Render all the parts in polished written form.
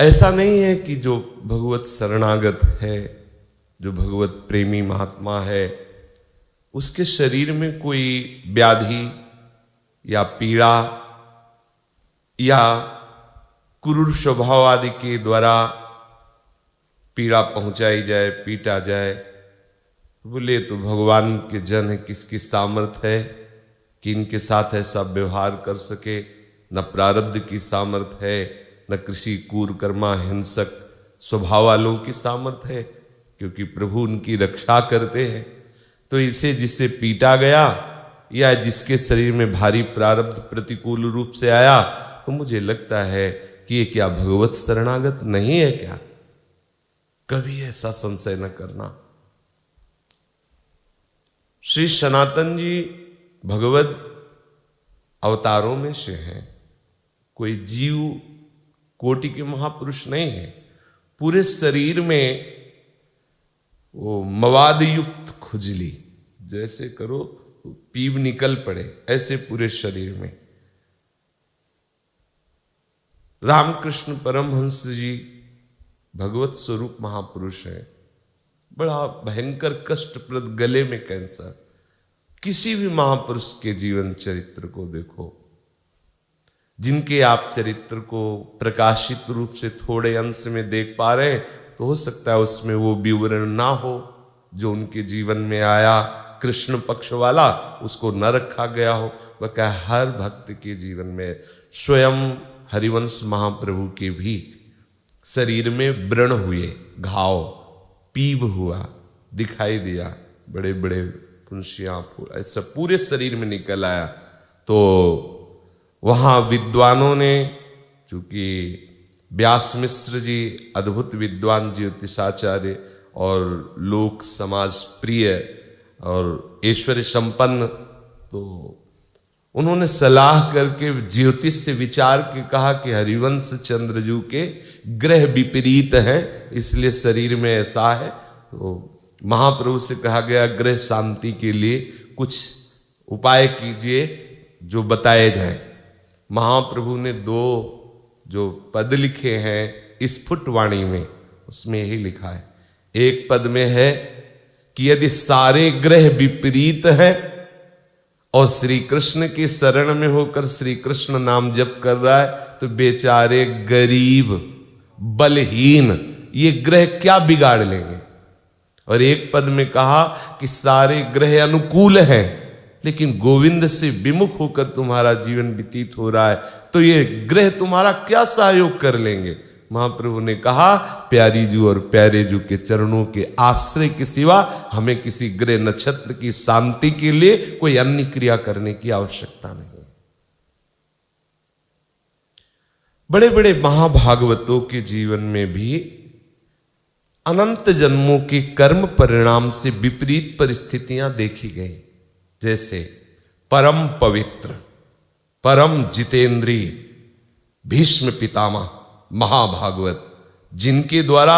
ऐसा नहीं है कि जो भगवत शरणागत है, जो भगवत प्रेमी महात्मा है, उसके शरीर में कोई व्याधि या पीड़ा या क्रूर स्वभाव आदि के द्वारा पीड़ा पहुंचाई जाए, पीटा जाए। बोले तो भगवान के जन है, किसकी सामर्थ है कि इनके साथ ऐसा व्यवहार कर सके? न प्रारब्ध की सामर्थ है, न किसी कूरकर्मा हिंसक स्वभाव वालों की सामर्थ है, क्योंकि प्रभु उनकी रक्षा करते हैं। तो इसे जिससे पीटा गया या जिसके शरीर में भारी प्रारब्ध प्रतिकूल रूप से आया, तो मुझे लगता है कि ये क्या भगवत शरणागत नहीं है क्या? कभी ऐसा संशय न करना। श्री सनातन जी भगवत अवतारों में से हैं, कोई जीव कोटि के महापुरुष नहीं है। पूरे शरीर में वो मवाद युक्त खुजली, जैसे करो पीप निकल पड़े, ऐसे पूरे शरीर में। रामकृष्ण परमहंस जी भगवत स्वरूप महापुरुष है। बड़ा भयंकर कष्टप्रद गले में कैंसर। किसी भी महापुरुष के जीवन चरित्र को देखो, जिनके आप चरित्र को प्रकाशित रूप से थोड़े अंश में देख पा रहे हैं, तो हो सकता है उसमें वो विवरण ना हो जो उनके जीवन में आया, कृष्ण पक्ष वाला, उसको न रखा गया हो। वह क्या, हर भक्त के जीवन में, स्वयं हरिवंश महाप्रभु के भी शरीर में व्रण हुए, घाव, पीब हुआ, दिखाई दिया, बड़े बड़े फुंसियां फूल ऐसा पूरे शरीर में निकल आया। तो वहाँ विद्वानों ने, चूंकि व्यास मिश्र जी अद्भुत विद्वान ज्योतिषाचार्य और लोक समाज प्रिय और ऐश्वर्य संपन्न, तो उन्होंने सलाह करके ज्योतिष से विचार के कहा कि हरिवंश चंद्रजू के ग्रह विपरीत हैं, इसलिए शरीर में ऐसा है। तो महाप्रभु से कहा गया, ग्रह शांति के लिए कुछ उपाय कीजिए जो बताए जाए। महाप्रभु ने 2 जो पद लिखे हैं स्फुट वाणी में, उसमें यही लिखा है। एक पद में है कि यदि सारे ग्रह विपरीत है और श्री कृष्ण की शरण में होकर श्री कृष्ण नाम जप कर रहा है, तो बेचारे गरीब बलहीन ये ग्रह क्या बिगाड़ लेंगे। और एक पद में कहा कि सारे ग्रह अनुकूल हैं, लेकिन गोविंद से विमुख होकर तुम्हारा जीवन व्यतीत हो रहा है, तो ये ग्रह तुम्हारा क्या सहयोग कर लेंगे। महाप्रभु ने कहा, प्यारी जू और प्यारे जू के चरणों के आश्रय के सिवा हमें किसी ग्रह नक्षत्र की शांति के लिए कोई अन्य क्रिया करने की आवश्यकता नहीं। बड़े बड़े महाभागवतों के जीवन में भी अनंत जन्मों के कर्म परिणाम से विपरीत परिस्थितियां देखी गई। जैसे परम पवित्र, परम जितेंद्रिय भीष्म पितामह महाभागवत, जिनके द्वारा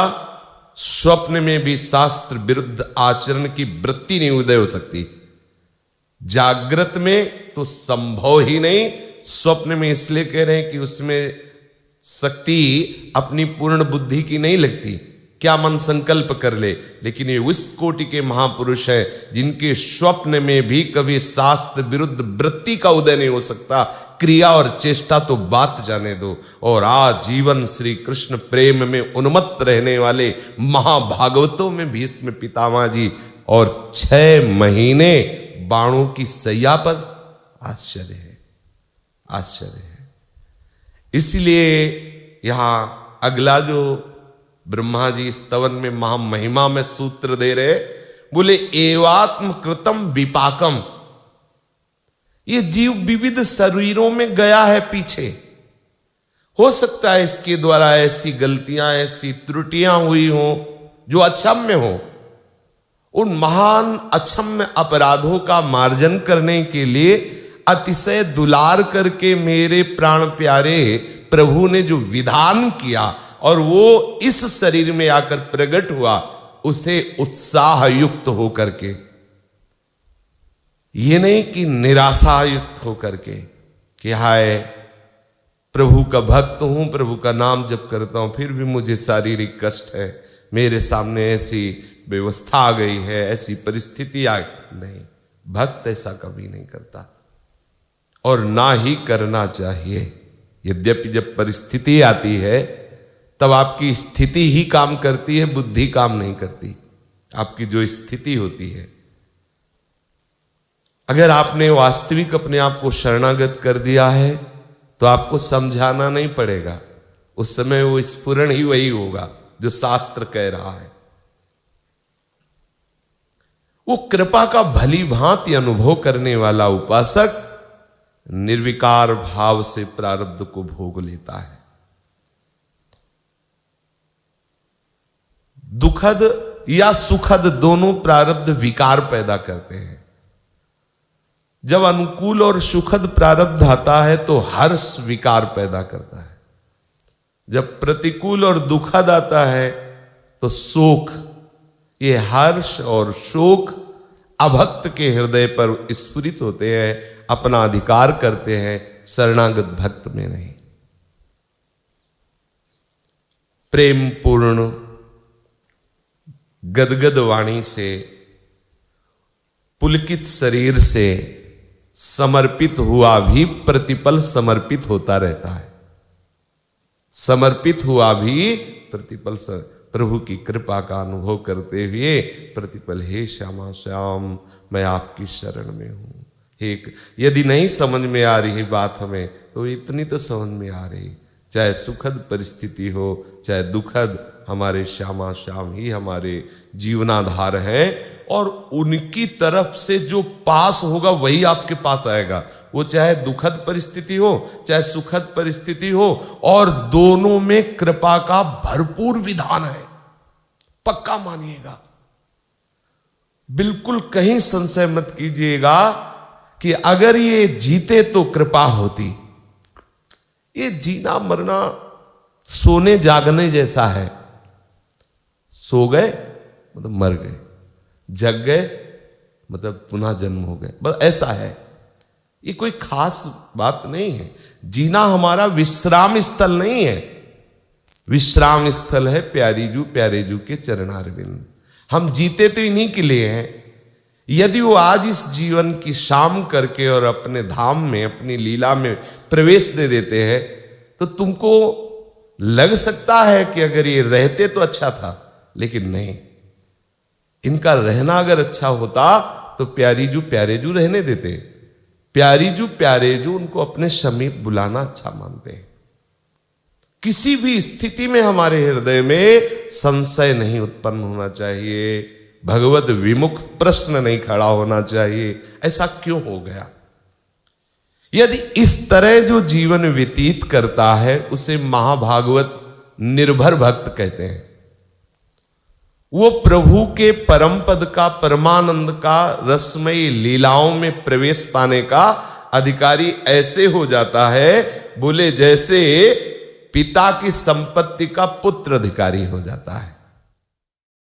स्वप्न में भी शास्त्र विरुद्ध आचरण की वृत्ति नहीं उदय हो सकती, जागृत में तो संभव ही नहीं, स्वप्न में इसलिए कह रहे हैं कि उसमें शक्ति अपनी पूर्ण बुद्धि की नहीं लगती, क्या मन संकल्प कर ले। लेकिन ये उस कोटि के महापुरुष हैं जिनके स्वप्न में भी कभी शास्त्र विरुद्ध वृत्ति का उदय नहीं हो सकता, क्रिया और चेष्टा तो बात जाने दो। और आजीवन श्री कृष्ण प्रेम में उन्मत्त रहने वाले महाभागवतों में भीष्म पितामह जी, और 6 महीने बाणों की सैया पर। आश्चर्य है, आश्चर्य है। इसलिए यहां अगला जो ब्रह्मा जी स्तवन में महामहिमा में सूत्र दे रहे, बोले एवात्म कृतम विपाकम। ये जीव विविध शरीरों में गया है पीछे, हो सकता है इसके द्वारा ऐसी गलतियां, ऐसी त्रुटियां हुई हो जो अक्षम्य हो। उन महान अक्षम्य अपराधों का मार्जन करने के लिए अतिशय दुलार करके मेरे प्राण प्यारे प्रभु ने जो विधान किया और वो इस शरीर में आकर प्रकट हुआ, उसे उत्साह युक्त होकर के, ये नहीं कि निराशा युक्त होकर के कि हाय प्रभु का भक्त हूं, प्रभु का नाम जप करता हूं, फिर भी मुझे शारीरिक कष्ट है, मेरे सामने ऐसी व्यवस्था आ गई है, ऐसी परिस्थिति आ गई। नहीं, भक्त ऐसा कभी नहीं करता और ना ही करना चाहिए। यद्यपि जब परिस्थिति आती है तब आपकी स्थिति ही काम करती है, बुद्धि काम नहीं करती। आपकी जो स्थिति होती है, अगर आपने वास्तविक अपने आप को शरणागत कर दिया है तो आपको समझाना नहीं पड़ेगा, उस समय वो स्फुरण ही वही होगा जो शास्त्र कह रहा है। वो कृपा का भली भांति अनुभव करने वाला उपासक निर्विकार भाव से प्रारब्ध को भोग लेता है। दुखद या सुखद दोनों प्रारब्ध विकार पैदा करते हैं। जब अनुकूल और सुखद प्रारब्ध आता है तो हर्ष विकार पैदा करता है, जब प्रतिकूल और दुखद आता है तो शोक। ये हर्ष और शोक अभक्त के हृदय पर स्फुरित होते हैं, अपना अधिकार करते हैं, शरणागत भक्त में नहीं। प्रेम पूर्ण गदगद वाणी से, पुलकित शरीर से समर्पित हुआ भी प्रतिपल समर्पित होता रहता है। समर्पित हुआ भी प्रतिपल प्रभु की कृपा का अनुभव करते हुए प्रतिपल, हे श्यामा श्याम मैं आपकी शरण में हूं। यदि नहीं समझ में आ रही बात हमें तो इतनी तो समझ में आ रही, चाहे सुखद परिस्थिति हो चाहे दुखद, हमारे श्यामा श्याम ही हमारे जीवनाधार हैं और उनकी तरफ से जो पास होगा वही आपके पास आएगा। वो चाहे दुखद परिस्थिति हो चाहे सुखद परिस्थिति हो, और दोनों में कृपा का भरपूर विधान है, पक्का मानिएगा। बिल्कुल कहीं संशय मत कीजिएगा कि अगर ये जीते तो कृपा होती। ये जीना मरना सोने जागने जैसा है। सो गए मतलब मर गए, जग गए मतलब पुनः जन्म हो गए, बस ऐसा है। ये कोई खास बात नहीं है। जीना हमारा विश्राम स्थल नहीं है, विश्राम स्थल है प्यारे जू के चरणारविंद। हम जीते तो इन्हीं के लिए हैं। यदि वो आज इस जीवन की शाम करके और अपने धाम में अपनी लीला में प्रवेश दे देते हैं तो तुमको लग सकता है कि अगर ये रहते तो अच्छा था, लेकिन नहीं। इनका रहना अगर अच्छा होता तो प्यारे जू रहने देते। प्यारे जू उनको अपने समीप बुलाना अच्छा मानते हैं। किसी भी स्थिति में हमारे हृदय में संशय नहीं उत्पन्न होना चाहिए, भगवत विमुख प्रश्न नहीं खड़ा होना चाहिए, ऐसा क्यों हो गया। यदि इस तरह जो जीवन व्यतीत करता है उसे महाभागवत निर्भर भक्त कहते हैं। वो प्रभु के परम पद का, परमानंद का, रसमयी लीलाओं में प्रवेश पाने का अधिकारी ऐसे हो जाता है, बोले जैसे पिता की संपत्ति का पुत्र अधिकारी हो जाता है।